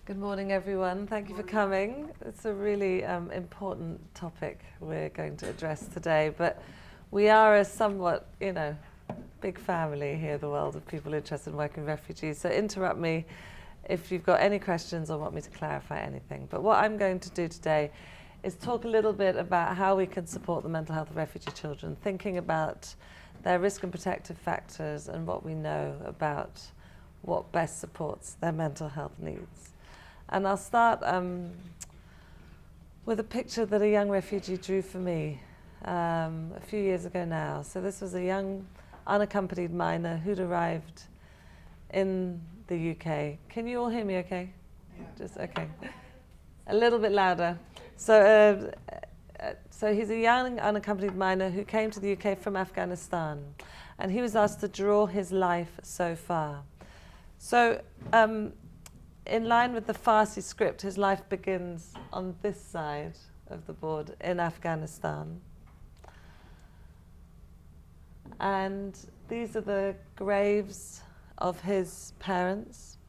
Good morning, everyone. Thank you for coming. It's a really important topic we're going to address today, but we are a somewhat, big family here, the world of people interested in working with refugees. So interrupt me if you've got any questions or want me to clarify anything. But what I'm going to do today is talk a little bit about how we can support the mental health of refugee children, thinking about their risk and protective factors and what we know about what best supports their mental health needs. And I'll start with a picture that a young refugee drew for me a few years ago now. So this was a young unaccompanied minor who'd arrived in the UK. Can you all hear me okay? Yeah. Just okay. A little bit louder. So he's a young unaccompanied minor who came to the UK from Afghanistan, and he was asked to draw his life so far. So in line with the Farsi script, his life begins on this side of the board in Afghanistan. And these are the graves of his parents.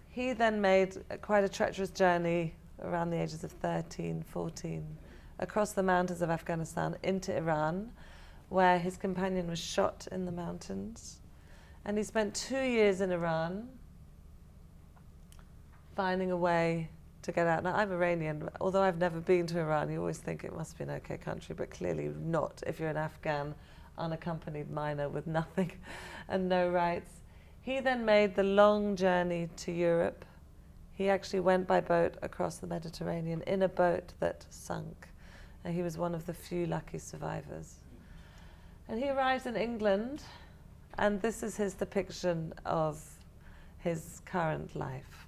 He then made quite a treacherous journey around the ages of 13, 14, across the mountains of Afghanistan into Iran, where his companion was shot in the mountains. And he spent 2 years in Iran, finding a way to get out. Now, I'm Iranian. Although I've never been to Iran, you always think it must be an okay country, but clearly not if you're an Afghan unaccompanied minor with nothing and no rights. He then made the long journey to Europe. He actually went by boat across the Mediterranean in a boat that sunk. And he was one of the few lucky survivors. And he arrives in England, and this is his depiction of his current life.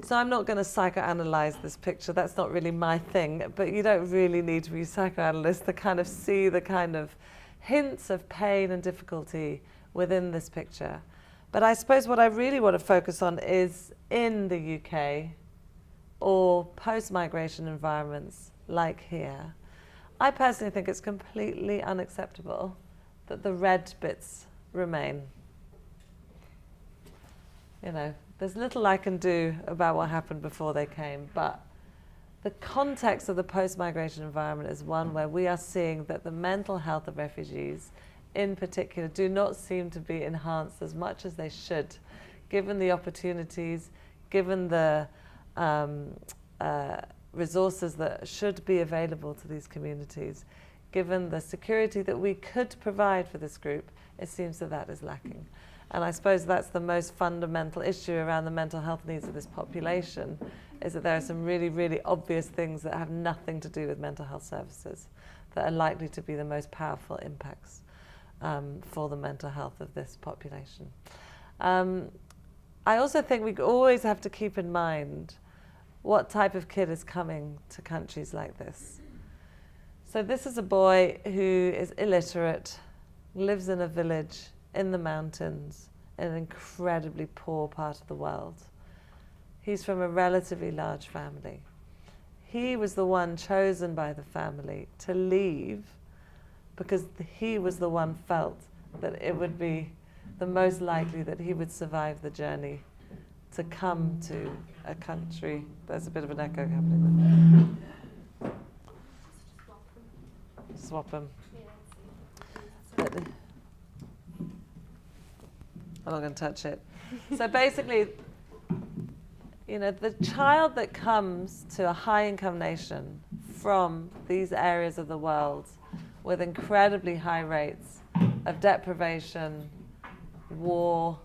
So I'm not going to psychoanalyze this picture. That's not really my thing. But you don't really need to be a psychoanalyst to kind of see the kind of hints of pain and difficulty within this picture. But I suppose what I really want to focus on is in the UK or post-migration environments like here. I personally think it's completely unacceptable that the red bits remain. There's little I can do about what happened before they came, but the context of the post-migration environment is one where we are seeing that the mental health of refugees in particular do not seem to be enhanced as much as they should, given the opportunities, given the resources that should be available to these communities. Given the security that we could provide for this group, it seems that is lacking. And I suppose that's the most fundamental issue around the mental health needs of this population, is that there are some really, really obvious things that have nothing to do with mental health services that are likely to be the most powerful impacts for the mental health of this population. I also think we always have to keep in mind what type of kid is coming to countries like this. So this is a boy who is illiterate, lives in a village in the mountains in an incredibly poor part of the world. He's from a relatively large family. He was the one chosen by the family to leave because he was the one felt that it would be the most likely that he would survive the journey to come to a country. There's a bit of an echo happening there. Swap them. But I'm not going to touch it. So basically, the child that comes to a high-income nation from these areas of the world with incredibly high rates of deprivation, war,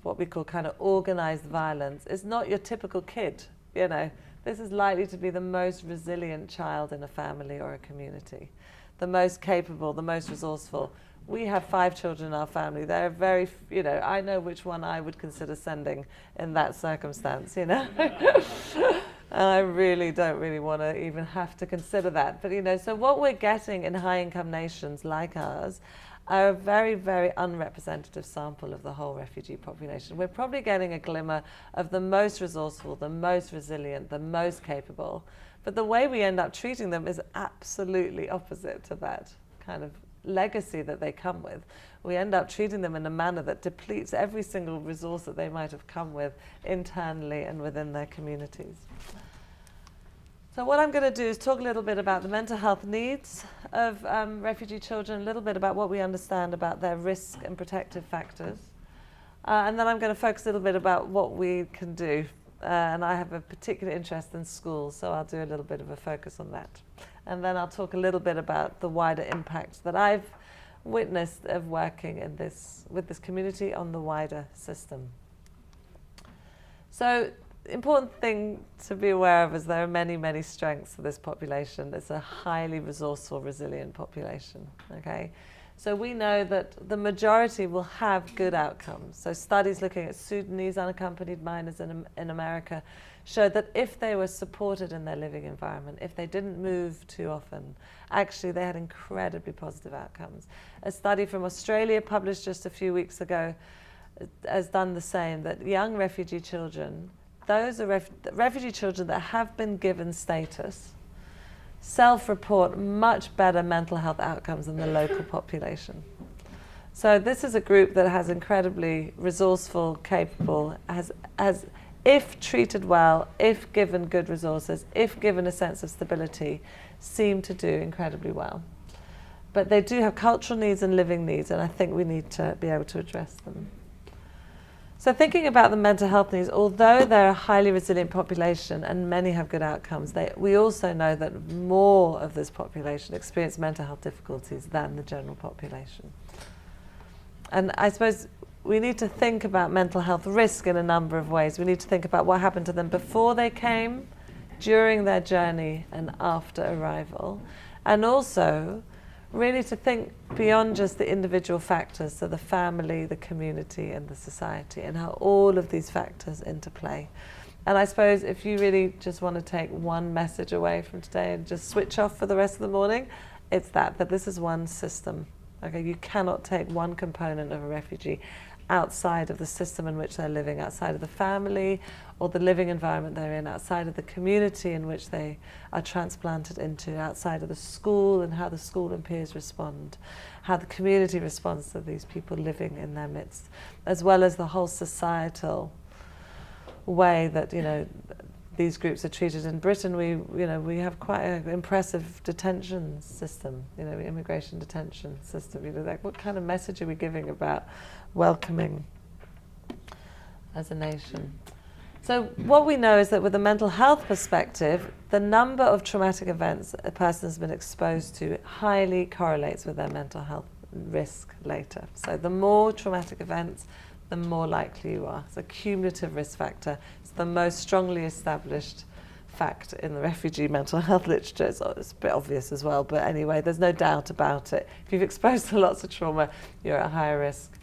what we call kind of organized violence, is not your typical kid, This is likely to be the most resilient child in a family or a community, the most capable, the most resourceful. We have 5 children in our family. They're very, I know which one I would consider sending in that circumstance, And I really don't want to even have to consider that. But, so what we're getting in high-income nations like ours are a very, very unrepresentative sample of the whole refugee population. We're probably getting a glimmer of the most resourceful, the most resilient, the most capable. But the way we end up treating them is absolutely opposite to that kind of legacy that they come with, we end up treating them in a manner that depletes every single resource that they might have come with internally and within their communities. So what I'm going to do is talk a little bit about the mental health needs of refugee children, a little bit about what we understand about their risk and protective factors. And then I'm going to focus a little bit about what we can do. And I have a particular interest in schools, so I'll do a little bit of a focus on that. And then I'll talk a little bit about the wider impact that I've witnessed of working in with this community on the wider system. So the important thing to be aware of is there are many, many strengths to this population. It's a highly resourceful, resilient population, okay? So we know that the majority will have good outcomes. So studies looking at Sudanese unaccompanied minors in America showed that if they were supported in their living environment, if they didn't move too often, actually they had incredibly positive outcomes. A study from Australia published just a few weeks ago has done the same, that young refugee children, those are refugee children that have been given status, self-report much better mental health outcomes than the local population. So this is a group that has incredibly resourceful, capable, has if treated well, if given good resources, if given a sense of stability, seem to do incredibly well. But they do have cultural needs and living needs, and I think we need to be able to address them. So thinking about the mental health needs, although they're a highly resilient population and many have good outcomes, we also know that more of this population experience mental health difficulties than the general population. And I suppose we need to think about mental health risk in a number of ways. We need to think about what happened to them before they came, during their journey, and after arrival. And also, really to think beyond just the individual factors, so the family, the community, and the society, and how all of these factors interplay. And I suppose if you really just want to take one message away from today and just switch off for the rest of the morning, it's that this is one system. Okay, you cannot take one component of a refugee outside of the system in which they're living, outside of the family or the living environment they're in, outside of the community in which they are transplanted into, outside of the school and how the school and peers respond, how the community responds to these people living in their midst, as well as the whole societal way that, these groups are treated. In Britain, we have quite an impressive detention system, immigration detention system. Like what kind of message are we giving about welcoming as a nation? So what we know is that with a mental health perspective, the number of traumatic events a person has been exposed to highly correlates with their mental health risk later. So the more traumatic events, the more likely you are. It's a cumulative risk factor. It's the most strongly established fact in the refugee mental health literature. It's a bit obvious as well, but anyway, there's no doubt about it. If you've exposed to lots of trauma, you're at higher risk.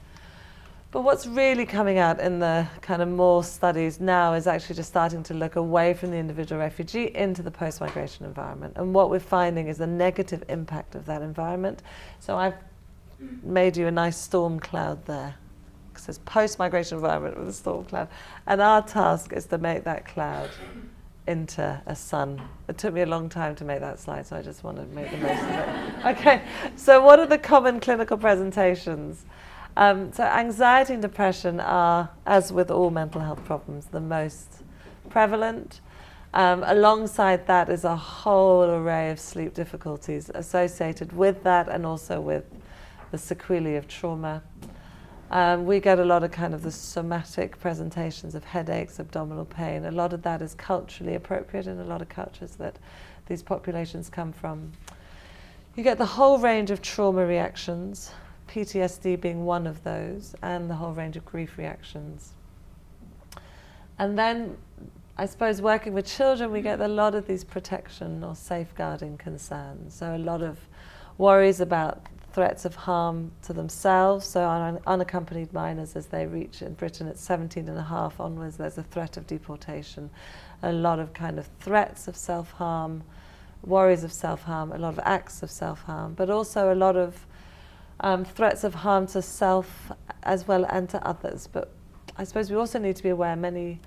But what's really coming out in the kind of more studies now is actually just starting to look away from the individual refugee into the post-migration environment. And what we're finding is the negative impact of that environment. So I've made you a nice storm cloud there. It says post-migration environment with a storm cloud. And our task is to make that cloud into a sun. It took me a long time to make that slide, so I just want to make the most of it. Okay, so what are the common clinical presentations? So anxiety and depression are, as with all mental health problems, the most prevalent. Alongside that is a whole array of sleep difficulties associated with that, and also with the sequelae of trauma. We get a lot of kind of the somatic presentations of headaches, abdominal pain. A lot of that is culturally appropriate in a lot of cultures that these populations come from. You get the whole range of trauma reactions, PTSD being one of those, and the whole range of grief reactions. And then, I suppose, working with children, we get a lot of these protection or safeguarding concerns. So a lot of worries about threats of harm to themselves. So on unaccompanied minors, as they reach in Britain at 17.5 onwards, there's a threat of deportation. A lot of kind of threats of self-harm, worries of self-harm, a lot of acts of self-harm, but also a lot of threats of harm to self as well and to others. But I suppose we also need to be aware many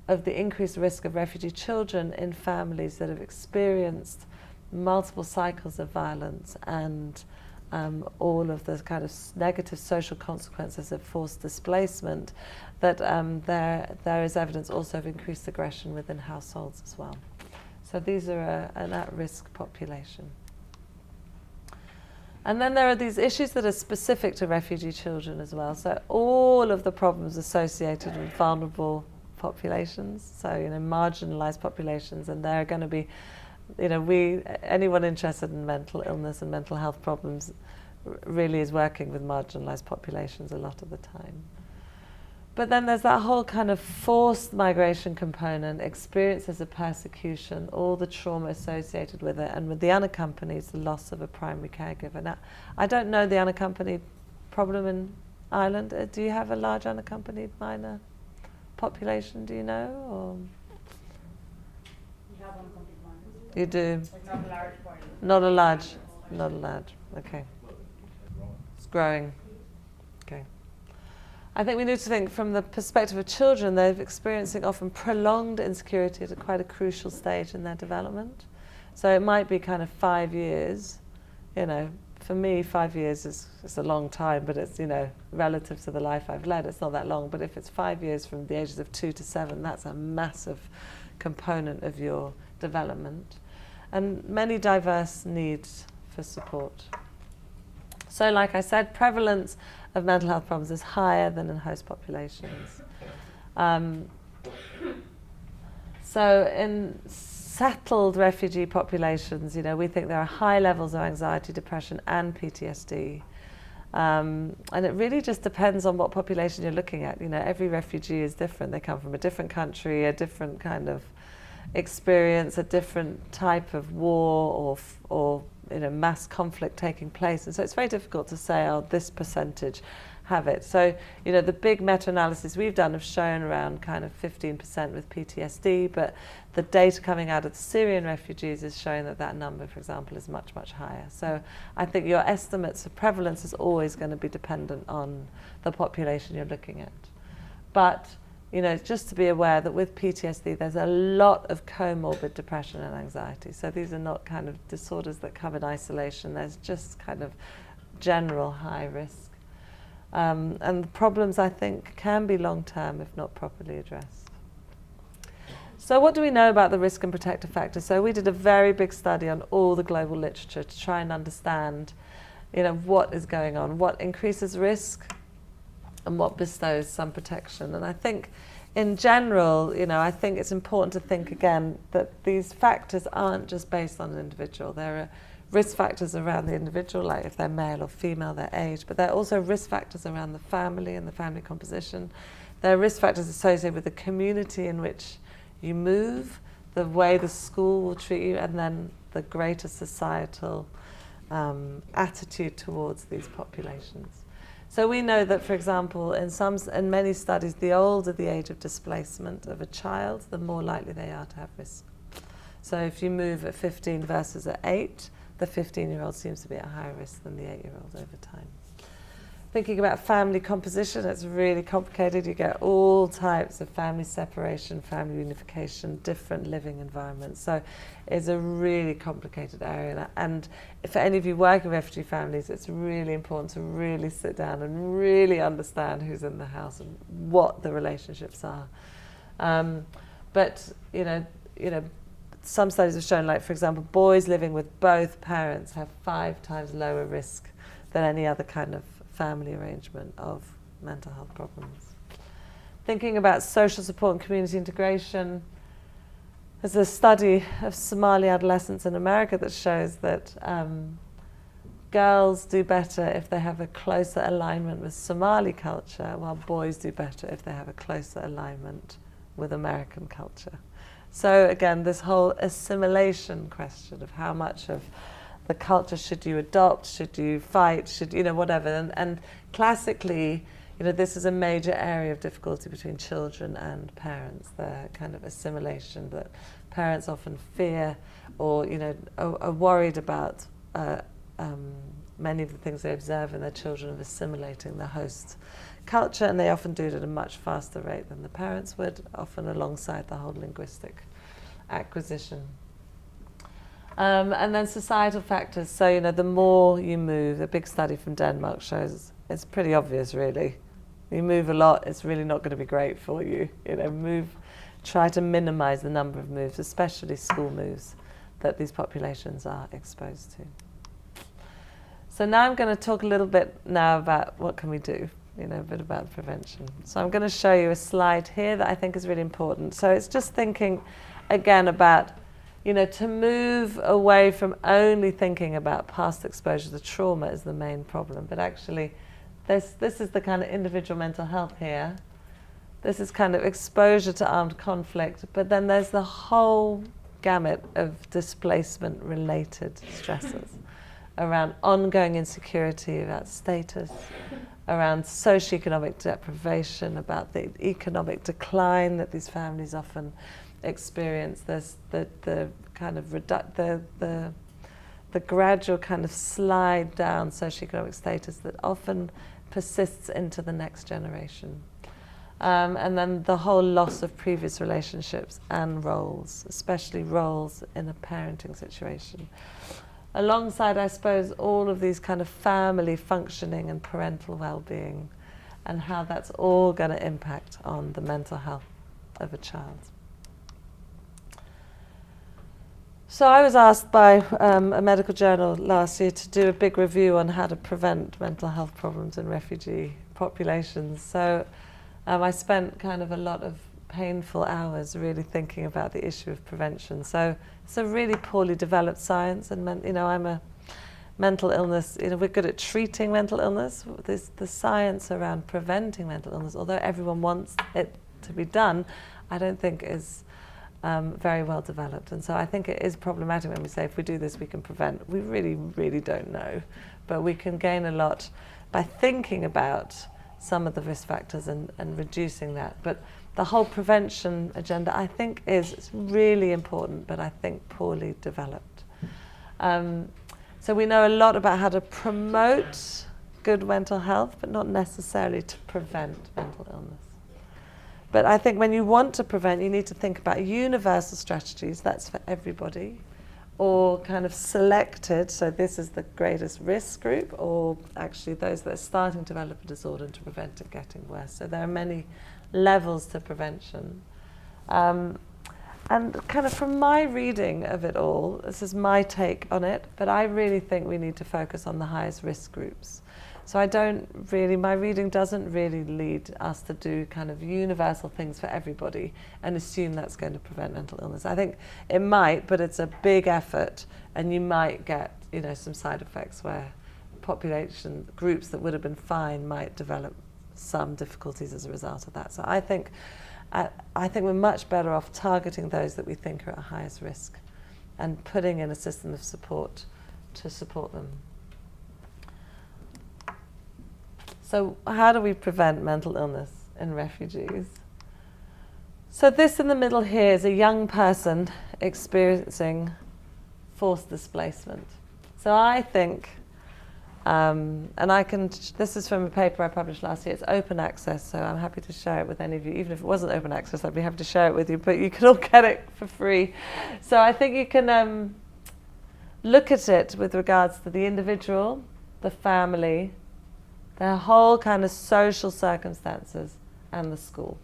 of the increased risk of refugee children in families that have experienced multiple cycles of violence and all of the kind of negative social consequences of forced displacement, that there is evidence also of increased aggression within households as well. So these are an at-risk population. And then there are these issues that are specific to refugee children as well. So all of the problems associated with vulnerable populations, so marginalised populations, and there are going to be, anyone interested in mental illness and mental health problems really is working with marginalised populations a lot of the time. But then there's that whole kind of forced migration component, experiences of persecution, all the trauma associated with it, and with the unaccompanied, the loss of a primary caregiver. Now, I don't know the unaccompanied problem in Ireland. Do you have a large unaccompanied minor population, do you know? Or? We have unaccompanied minors. You do? Like not a large part. Not a large, okay. It's growing. Okay. I think we need to think from the perspective of children. They're experiencing often prolonged insecurity at quite a crucial stage in their development. So it might be kind of 5 years. For me, 5 years is a long time, but it's, relative to the life I've led, it's not that long. But if it's 5 years from the ages of 2 to 7, that's a massive component of your development. And many diverse needs for support. So like I said, prevalence of mental health problems is higher than in host populations. So in settled refugee populations, we think there are high levels of anxiety, depression, and PTSD. And it really just depends on what population you're looking at. Every refugee is different. They come from a different country, a different kind of experience, a different type of war or mass conflict taking place. And so it's very difficult to say, this percentage have it. So, the big meta-analysis we've done have shown around kind of 15% with PTSD, but the data coming out of the Syrian refugees is showing that number, for example, is much, much higher. So I think your estimates of prevalence is always going to be dependent on the population you're looking at. But just to be aware that with PTSD, there's a lot of comorbid depression and anxiety. So these are not kind of disorders that come in isolation. There's just kind of general high risk. And the problems, I think, can be long-term if not properly addressed. So what do we know about the risk and protective factors? So we did a very big study on all the global literature to try and understand, what is going on, what increases risk, and what bestows some protection. And I think in general, I think it's important to think again that these factors aren't just based on an individual. There are risk factors around the individual, like if they're male or female, their age, but there are also risk factors around the family and the family composition. There are risk factors associated with the community in which you move, the way the school will treat you, and then the greater societal attitude towards these populations. So we know that, for example, in many studies, the older the age of displacement of a child, the more likely they are to have risk. So if you move at 15 versus at 8, the 15-year-old seems to be at higher risk than the 8-year-old over time. Thinking about family composition, it's really complicated. You get all types of family separation, family unification, different living environments. So it's a really complicated area. And for any of you working with refugee families, it's really important to really sit down and really understand who's in the house and what the relationships are. But some studies have shown, like, for example, boys living with both parents have 5 times lower risk than any other kind of family arrangement of mental health problems. Thinking about social support and community integration, there's a study of Somali adolescents in America that shows that girls do better if they have a closer alignment with Somali culture, while boys do better if they have a closer alignment with American culture. So again, this whole assimilation question of how much of the culture should you adopt, should you fight, whatever. And classically, this is a major area of difficulty between children and parents, the kind of assimilation that parents often fear or, are worried about many of the things they observe in their children of assimilating the host culture, and they often do it at a much faster rate than the parents would, often alongside the whole linguistic acquisition. And then societal factors. So, you know, the more you move, a big study from Denmark shows it's pretty obvious, really. You move a lot, it's really not going to be great for you. You know, try to minimize the number of moves, especially school moves, that these populations are exposed to. So now I'm going to talk a little bit now about what can we do, you know, a bit about prevention. So I'm going to show you a slide here that I think is really important. So it's just thinking, again, about, you know, to move away from only thinking about past exposure to trauma is the main problem, but actually this is the kind of individual mental health here. This is kind of exposure to armed conflict, but then there's the whole gamut of displacement-related stresses around ongoing insecurity, about status, around socioeconomic deprivation, about the economic decline that these families often experience. There's the kind of the gradual kind of slide down socioeconomic status that often persists into the next generation. And then the whole loss of previous relationships and roles, especially roles in a parenting situation. Alongside, I suppose, all of these kind of family functioning and parental well-being, and how that's all going to impact on the mental health of a child. So I was asked by a medical journal last year to do a big review on how to prevent mental health problems in refugee populations. So I spent kind of a lot of painful hours really thinking about the issue of prevention. So it's a really poorly developed science, and you know, I'm a mental illness, you know, we're good at treating mental illness. The science around preventing mental illness, although everyone wants it to be done, I don't think is very well developed. And so I think it is problematic when we say if we do this we can prevent. We really, really don't know. But we can gain a lot by thinking about some of the risk factors and reducing that. But the whole prevention agenda, I think, is really important, but I think poorly developed. So we know a lot about how to promote good mental health, but not necessarily to prevent mental illness. But I think when you want to prevent, you need to think about universal strategies, that's for everybody, or kind of selected, so this is the greatest risk group, or actually those that are starting to develop a disorder and to prevent it getting worse. So there are many levels to prevention. And kind of from my reading of it all, this is my take on it, but I really think we need to focus on the highest risk groups. So my reading doesn't really lead us to do kind of universal things for everybody and assume that's going to prevent mental illness. I think it might, but it's a big effort, and you might get, you know, some side effects where population groups that would have been fine might develop some difficulties as a result of that. So I think we're much better off targeting those that we think are at highest risk and putting in a system of support to support them. So how do we prevent mental illness in refugees? So this in the middle here is a young person experiencing forced displacement. So I think, this is from a paper I published last year, it's open access, so I'm happy to share it with any of you. Even if it wasn't open access, I'd be happy to share it with you, but you can all get it for free. So I think you can look at it with regards to the individual, the family, their whole kind of social circumstances, and the school.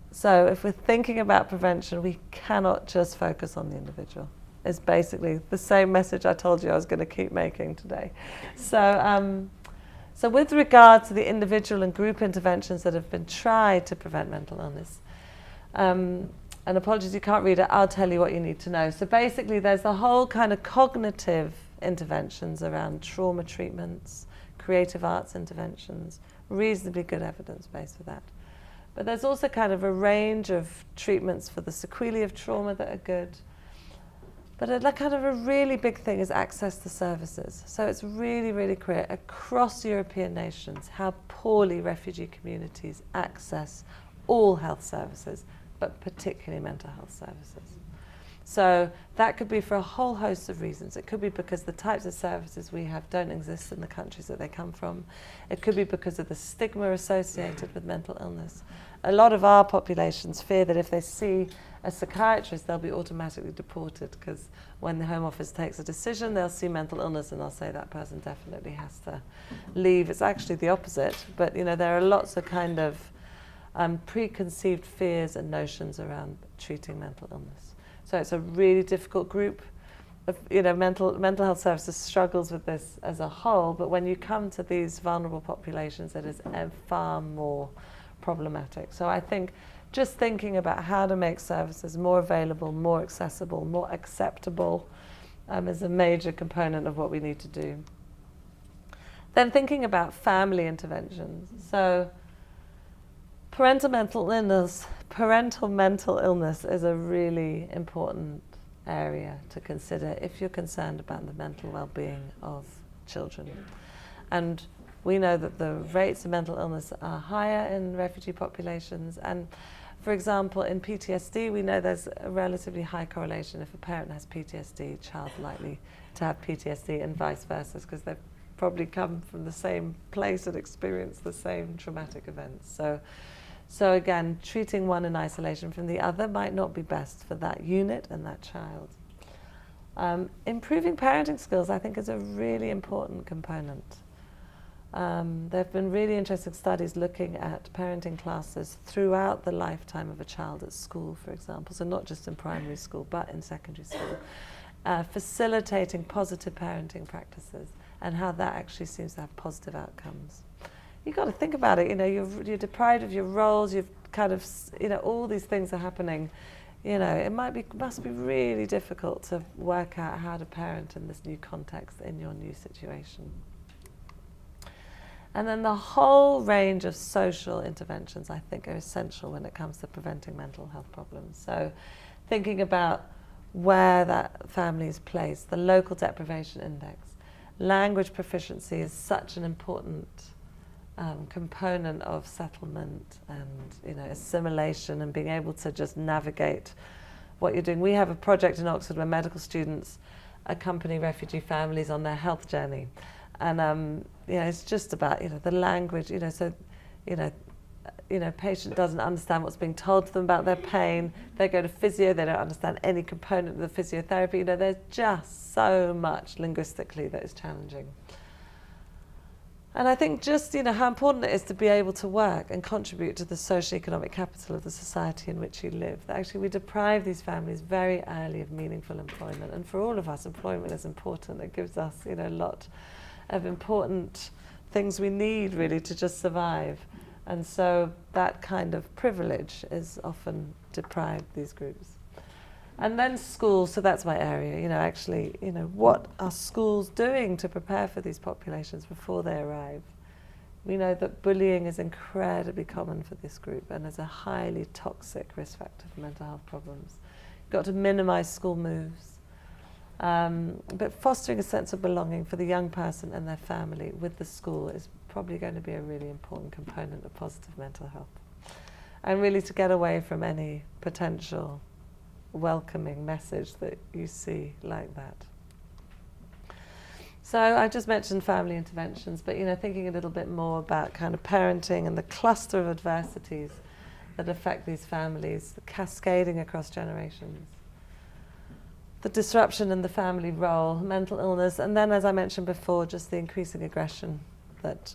So if we're thinking about prevention, we cannot just focus on the individual. It's basically the same message I told you I was going to keep making today. So with regard to the individual and group interventions that have been tried to prevent mental illness, and apologies you can't read it, I'll tell you what you need to know. So basically there's a whole kind of cognitive interventions around trauma treatments, creative arts interventions, reasonably good evidence base for that. But there's also kind of a range of treatments for the sequelae of trauma that are good. But kind of a really big thing is access to services. So it's really, really clear across European nations how poorly refugee communities access all health services, but particularly mental health services. So that could be for a whole host of reasons. It could be because the types of services we have don't exist in the countries that they come from. It could be because of the stigma associated with mental illness. A lot of our populations fear that if they see a psychiatrist, they'll be automatically deported, because when the Home Office takes a decision, they'll see mental illness and they'll say that person definitely has to leave. It's actually the opposite, but there are lots of kind of preconceived fears and notions around treating mental illness. So it's a really difficult group. Mental health services struggles with this as a whole, but when you come to these vulnerable populations, it is far more problematic. So I think just thinking about how to make services more available, more accessible, more acceptable is a major component of what we need to do. Then thinking about family interventions. So parental mental illness is a really important area to consider if you're concerned about the mental well-being of children. And we know that the rates of mental illness are higher in refugee populations, and for example in PTSD we know there's a relatively high correlation. If a parent has PTSD, child's likely to have PTSD, and vice versa, because they've probably come from the same place and experienced the same traumatic events. So again, treating one in isolation from the other might not be best for that unit and that child. Improving parenting skills, I think, is a really important component. There have been really interesting studies looking at parenting classes throughout the lifetime of a child at school, for example, so not just in primary school, but in secondary school, facilitating positive parenting practices and how that actually seems to have positive outcomes. You've got to think about it, you're deprived of your roles, you've kind of, all these things are happening. It must be really difficult to work out how to parent in this new context, in your new situation. And then the whole range of social interventions, I think, are essential when it comes to preventing mental health problems. So thinking about where that family is placed, the local deprivation index. Language proficiency is such an important component of settlement and assimilation and being able to just navigate what you're doing. We have a project in Oxford where medical students accompany refugee families on their health journey, and it's just about the language. Patient doesn't understand what's being told to them about their pain. They go to physio, they don't understand any component of the physiotherapy. There's just so much linguistically that is challenging. And I think just, how important it is to be able to work and contribute to the socioeconomic capital of the society in which you live. That actually we deprive these families very early of meaningful employment. And for all of us, employment is important. It gives us, a lot of important things we need, really, to just survive. And so that kind of privilege is often deprived these groups. And then schools, so that's my area, what are schools doing to prepare for these populations before they arrive? We know that bullying is incredibly common for this group and is a highly toxic risk factor for mental health problems. You've got to minimize school moves, but fostering a sense of belonging for the young person and their family with the school is probably going to be a really important component of positive mental health. And really to get away from any potential welcoming message that you see like that. So I just mentioned family interventions, but thinking a little bit more about kind of parenting and the cluster of adversities that affect these families, cascading across generations. The disruption in the family role, mental illness, and then, as I mentioned before, just the increasing aggression that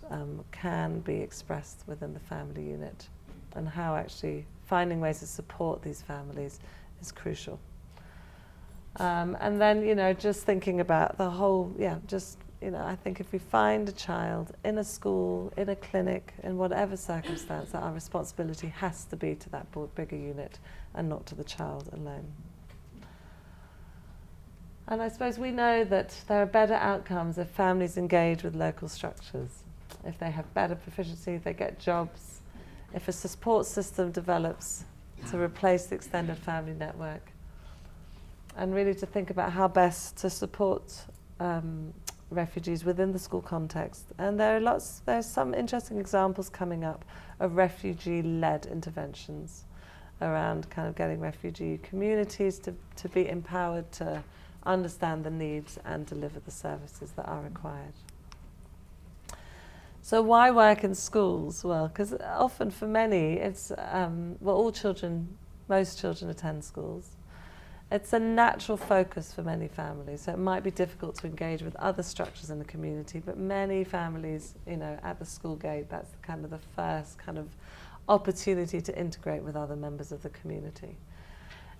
can be expressed within the family unit, and how actually finding ways to support these families is crucial. And then, just thinking about the whole, I think if we find a child in a school, in a clinic, in whatever circumstance, that our responsibility has to be to that bigger unit and not to the child alone. And I suppose we know that there are better outcomes if families engage with local structures. If they have better proficiency, if they get jobs, if a support system develops to replace the extended family network, and really to think about how best to support refugees within the school context. And there's some interesting examples coming up of refugee-led interventions around kind of getting refugee communities to be empowered to understand the needs and deliver the services that are required. So why work in schools? Well, because often for many, it's, all children, Most children attend schools. It's a natural focus for many families, so it might be difficult to engage with other structures in the community, but many families, at the school gate, that's kind of the first kind of opportunity to integrate with other members of the community.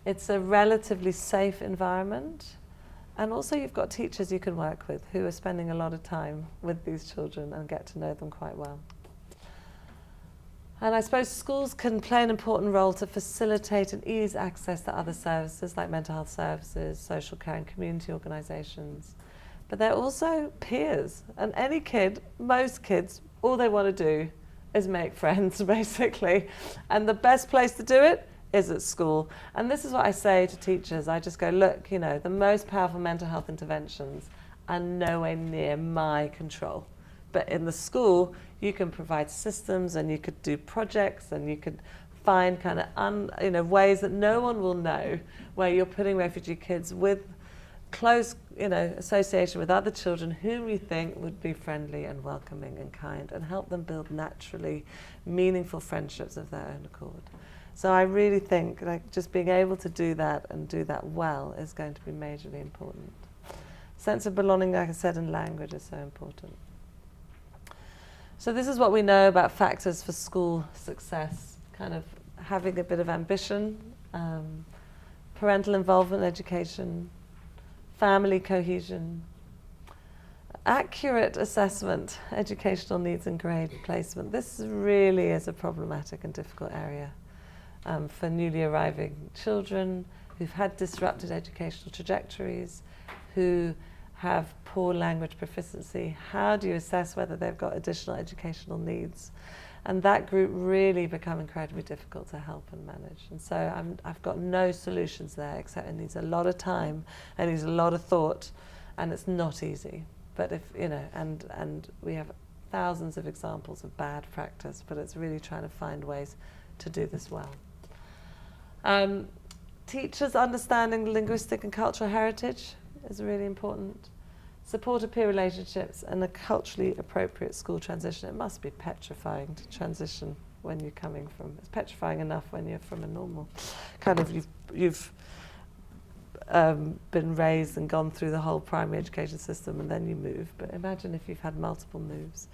It's a relatively safe environment, and also you've got teachers you can work with who are spending a lot of time with these children and get to know them quite well. And I suppose schools can play an important role to facilitate and ease access to other services like mental health services, social care and community organisations. But they're also peers. And any kid, most kids, all they want to do is make friends, basically. And the best place to do it is at school. And this is what I say to teachers. I just go, look, the most powerful mental health interventions are nowhere near my control. But in the school, you can provide systems and you could do projects and you could find kind of ways that no one will know, where you're putting refugee kids with close association with other children whom you think would be friendly and welcoming and kind, and help them build naturally meaningful friendships of their own accord. So I really think just being able to do that and do that well is going to be majorly important. Sense of belonging, like I said, and language is so important. So this is what we know about factors for school success: kind of having a bit of ambition, parental involvement in education, family cohesion, accurate assessment, educational needs and grade placement. This really is a problematic and difficult area for newly arriving children who've had disrupted educational trajectories, who have poor language proficiency. How do you assess whether they've got additional educational needs? And that group really become incredibly difficult to help and manage. And so I've got no solutions there, except it needs a lot of time, it needs a lot of thought, and it's not easy. But and we have thousands of examples of bad practice, but it's really trying to find ways to do this well. Teachers understanding linguistic and cultural heritage is really important. Supportive peer relationships and a culturally appropriate school transition. It must be petrifying to transition when you're coming from, it's petrifying enough when you're from a normal kind of, you've been raised and gone through the whole primary education system and then you move. But imagine if you've had multiple moves.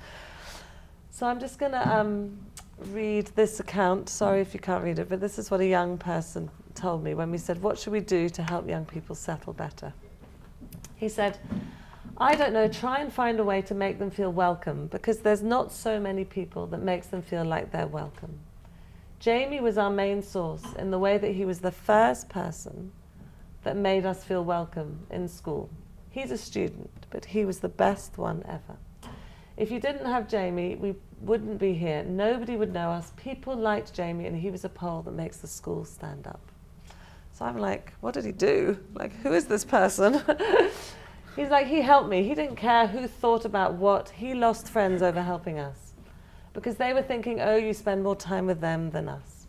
So I'm just going to read this account. Sorry if you can't read it, but this is what a young person told me when we said, what should we do to help young people settle better? He said, I don't know, try and find a way to make them feel welcome, because there's not so many people that makes them feel like they're welcome. Jamie was our main source in the way that he was the first person that made us feel welcome in school. He's a student, but he was the best one ever. If you didn't have Jamie, we wouldn't be here. Nobody would know us. People liked Jamie, and he was a pole that makes the school stand up. So I'm like, what did he do? Like, who is this person? He's like, he helped me. He didn't care who thought about what. He lost friends over helping us because they were thinking, oh, you spend more time with them than us.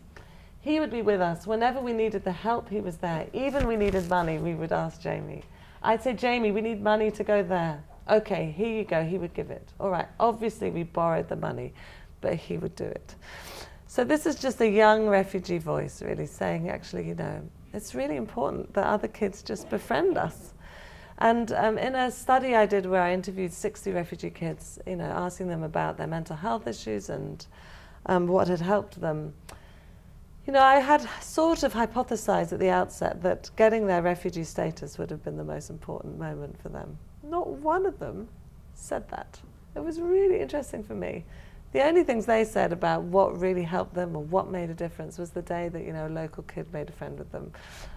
He would be with us. Whenever we needed the help, he was there. Even we needed money, we would ask Jamie. I'd say, Jamie, we need money to go there. Okay, here you go. He would give it. All right, obviously we borrowed the money, but he would do it. So this is just a young refugee voice really saying, actually, it's really important that other kids just befriend us. And in a study I did where I interviewed 60 refugee kids, asking them about their mental health issues and what had helped them. I had sort of hypothesized at the outset that getting their refugee status would have been the most important moment for them. Not one of them said that. It was really interesting for me. The only things they said about what really helped them or what made a difference was the day that, a local kid made a friend with them,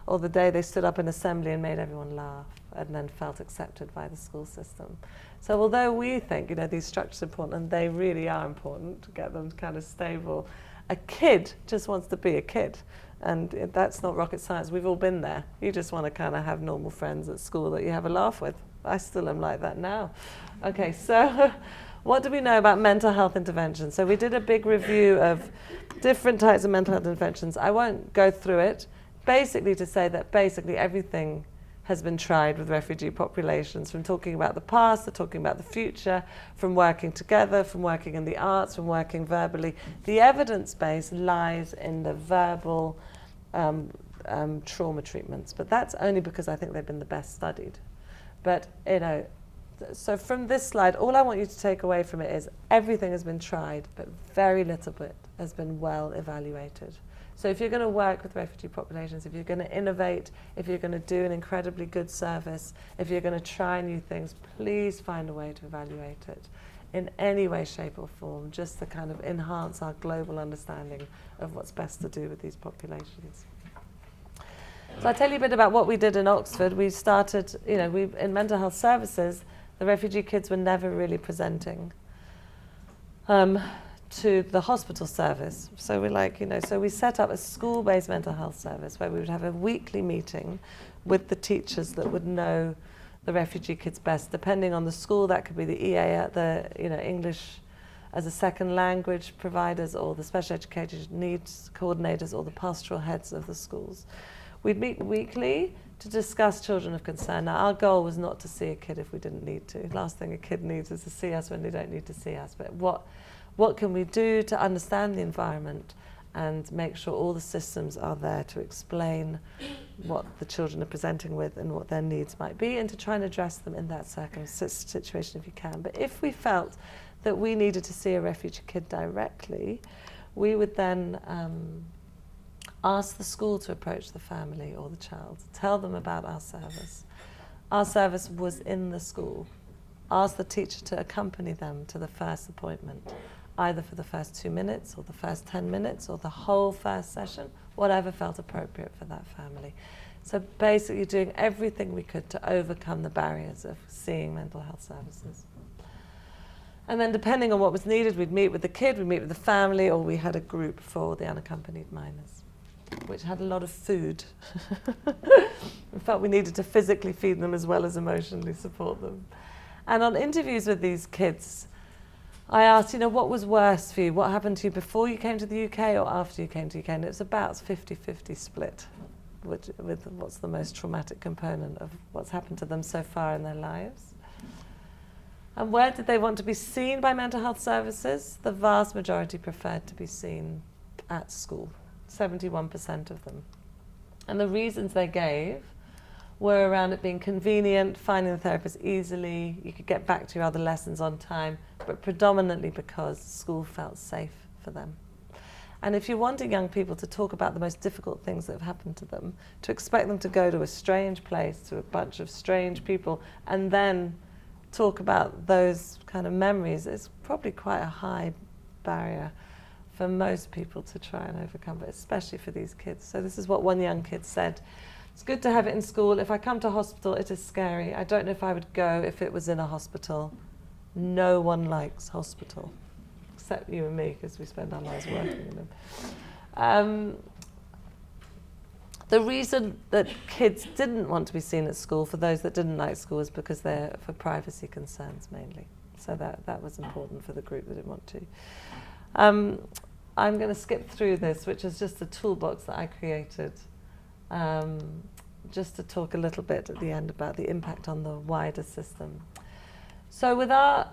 or the day they stood up in assembly and made everyone laugh and then felt accepted by the school system. So although we think, these structures are important, and they really are important to get them kind of stable, a kid just wants to be a kid. And that's not rocket science. We've all been there. You just want to kind of have normal friends at school that you have a laugh with. I still am like that now. Okay, so what do we know about mental health interventions? So we did a big review of different types of mental health interventions. I won't go through it, basically to say that basically everything has been tried with refugee populations, from talking about the past to talking about the future, from working together, from working in the arts, from working verbally. The evidence base lies in the verbal trauma treatments, but that's only because I think they've been the best studied. But, you know, so from this slide, all I want you to take away from it is everything has been tried, but very little bit has been well evaluated. So if you're going to work with refugee populations, if you're going to innovate, if you're going to do an incredibly good service, if you're going to try new things, please find a way to evaluate it in any way, shape or form, just to kind of enhance our global understanding of what's best to do with these populations. So I'll tell you a bit about what we did in Oxford. We started, you know, in mental health services, the refugee kids were never really presenting to the hospital service. So we're like, you know, so we set up a school-based mental health service where we would have a weekly meeting with the teachers that would know the refugee kids best. Depending on the school, that could be the EA, the, you know, English as a second language providers, or the special education needs coordinators, or the pastoral heads of the schools. We'd meet weekly to discuss children of concern. Now, our goal was not to see a kid if we didn't need to. Last thing a kid needs is to see us when they don't need to see us. But what can we do to understand the environment and make sure all the systems are there to explain what the children are presenting with and what their needs might be, and to try and address them in that situation if you can. But if we felt that we needed to see a refugee kid directly, we would then ask the school to approach the family or the child, tell them about our service. Our service was in the school. Ask the teacher to accompany them to the first appointment, either for the first 2 minutes or the first 10 minutes or the whole first session, whatever felt appropriate for that family. So basically doing everything we could to overcome the barriers of seeing mental health services. And then depending on what was needed, we'd meet with the kid, we'd meet with the family, or we had a group for the unaccompanied minors, which had a lot of food. We felt we needed to physically feed them as well as emotionally support them. And on interviews with these kids, I asked, you know, what was worse for you? What happened to you before you came to the UK or after you came to the UK? And it was about 50-50 split with what's the most traumatic component of what's happened to them so far in their lives. And where did they want to be seen by mental health services? The vast majority preferred to be seen at school, 71% of them. And the reasons they gave were around it being convenient, finding the therapist easily, you could get back to your other lessons on time, but predominantly because school felt safe for them. And if you're wanting young people to talk about the most difficult things that have happened to them, to expect them to go to a strange place, to a bunch of strange people, and then talk about those kind of memories, is probably quite a high barrier for most people to try and overcome, but especially for these kids. So this is what one young kid said. It's good to have it in school. If I come to hospital, it is scary. I don't know if I would go if it was in a hospital. No one likes hospital, except you and me, because we spend our lives working in them. The reason that kids didn't want to be seen at school, for those that didn't like school, is because they're for privacy concerns mainly. So that was important for the group that didn't want to. I'm going to skip through this, which is just a toolbox that I created, just to talk a little bit at the end about the impact on the wider system. So with our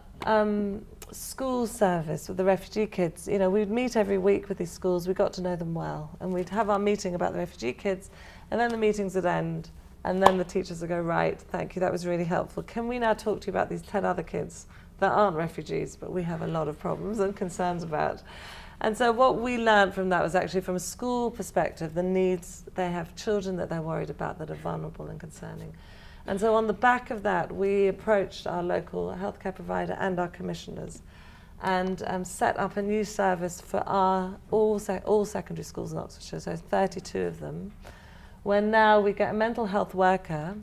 school service with the refugee kids, you know, we'd meet every week with these schools. We got to know them well, and we'd have our meeting about the refugee kids, and then the meetings would end, and then the teachers would go, right, thank you, that was really helpful. Can we now talk to you about these 10 other kids that aren't refugees, but we have a lot of problems and concerns about? And so what we learned from that was actually, from a school perspective, the needs, they have children that they're worried about that are vulnerable and concerning. And so on the back of that, we approached our local healthcare provider and our commissioners and set up a new service for our all secondary schools in Oxfordshire, so 32 of them, where now we get a mental health worker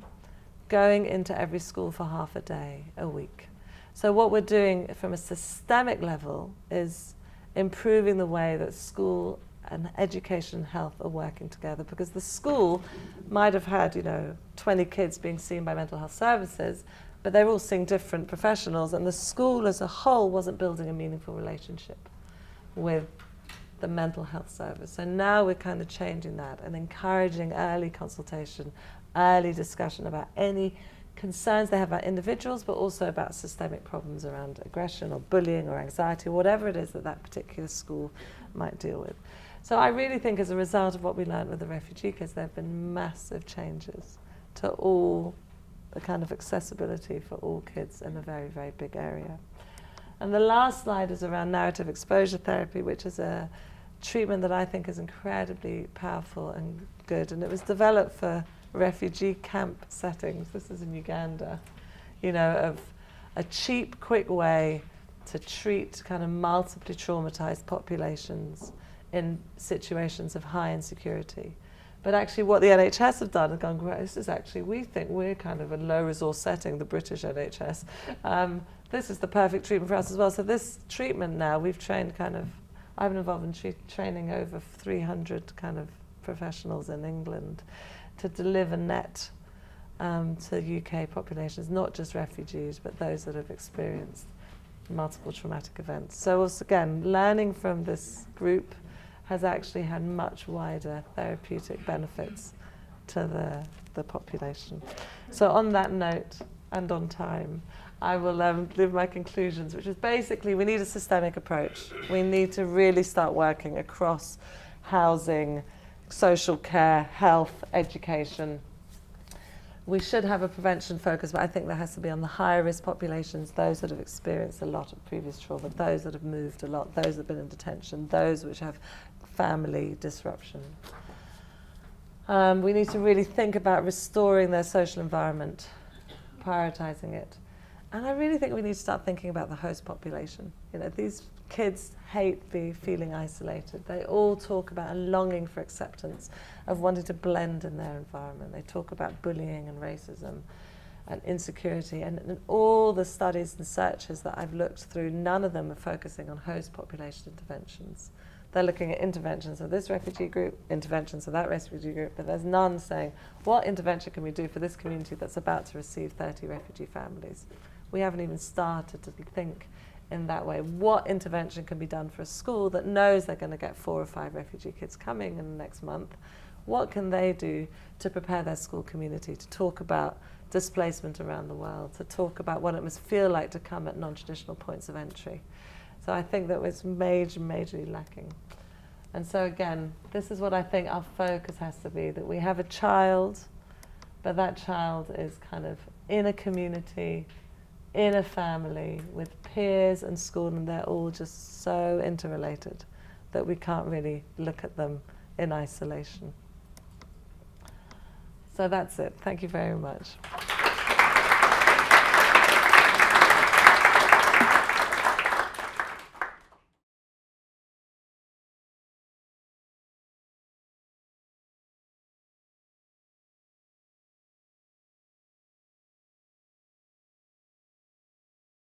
going into every school for half a day a week. So what we're doing from a systemic level is improving the way that school and education and health are working together, because the school might have had, you know, 20 kids being seen by mental health services, but they're all seeing different professionals, and the school as a whole wasn't building a meaningful relationship with the mental health service. So now we're kind of changing that and encouraging early consultation, early discussion about any concerns they have about individuals, but also about systemic problems around aggression or bullying or anxiety, or whatever it is that that particular school might deal with. So I really think as a result of what we learned with the refugee kids, there have been massive changes to all the kind of accessibility for all kids in a very, very big area. And the last slide is around narrative exposure therapy, which is a treatment that I think is incredibly powerful and good. And it was developed for refugee camp settings. This is in Uganda, you know, of a cheap, quick way to treat kind of multiply traumatized populations in situations of high insecurity. But actually what the NHS have done is gone, well, this is actually, we think we're kind of a low resource setting, the British NHS. This is the perfect treatment for us as well. So this treatment now, we've trained I've been involved in training over 300 kind of professionals in England to deliver net to UK populations, not just refugees, but those that have experienced multiple traumatic events. So also, again, learning from this group has actually had much wider therapeutic benefits to the population. So on that note, and on time, I will give my conclusions, which is basically we need a systemic approach. We need to really start working across housing, social care, health, education. We should have a prevention focus, but I think that has to be on the higher risk populations, those that have experienced a lot of previous trauma, those that have moved a lot, those that have been in detention, those which have family disruption. We need to really think about restoring their social environment, prioritising it. And I really think we need to start thinking about the host population. You know, these kids hate feeling isolated. They all talk about a longing for acceptance, of wanting to blend in their environment. They talk about bullying and racism and insecurity. And all the studies and searches that I've looked through, none of them are focusing on host population interventions. They're looking at interventions of this refugee group, interventions of that refugee group, but there's none saying, what intervention can we do for this community that's about to receive 30 refugee families? We haven't even started to think in that way. What intervention can be done for a school that knows they're going to get 4 or 5 refugee kids coming in the next month? What can they do to prepare their school community to talk about displacement around the world, to talk about what it must feel like to come at non-traditional points of entry? So I think that was majorly lacking. And so again, this is what I think our focus has to be, that we have a child, but that child is kind of in a community, in a family, with peers and school, and they're all just so interrelated that we can't really look at them in isolation. So that's it. Thank you very much.